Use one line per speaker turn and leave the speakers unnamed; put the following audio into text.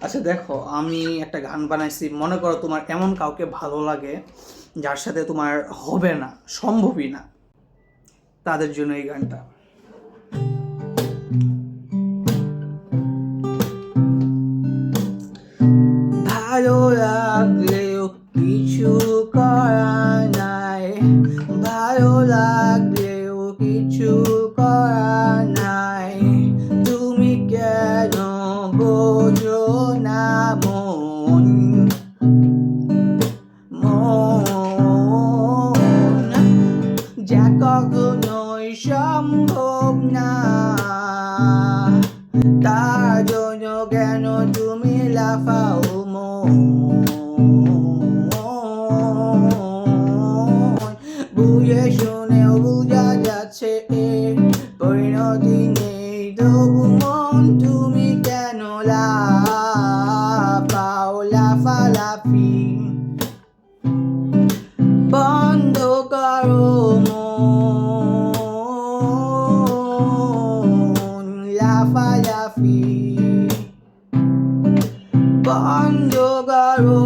আচ্ছা দেখো, আমি একটা গান বানাইছি। মনে করো তোমার এমন কাউকে ভালো লাগে যার সাথে তোমার হবে না, সম্ভবই না, তাদের জন্য এই গানটা। ভালো লাগলেও কিছু করার নাই, ভালো লাগলেও কিছু করার নাই। তুমি কেন বোঝো না মন, মন যা কখনোই সম্ভব না, তার জন্য কেন তুমি লাফাও মন। বুঝে শুনেও বোঝা যাচ্ছে এর পরিণতি নেই, তবু মন তুমি কেন লাফাও লাফালাফি। বন্ধ করো মন লাফালাফি, বন্ধ করো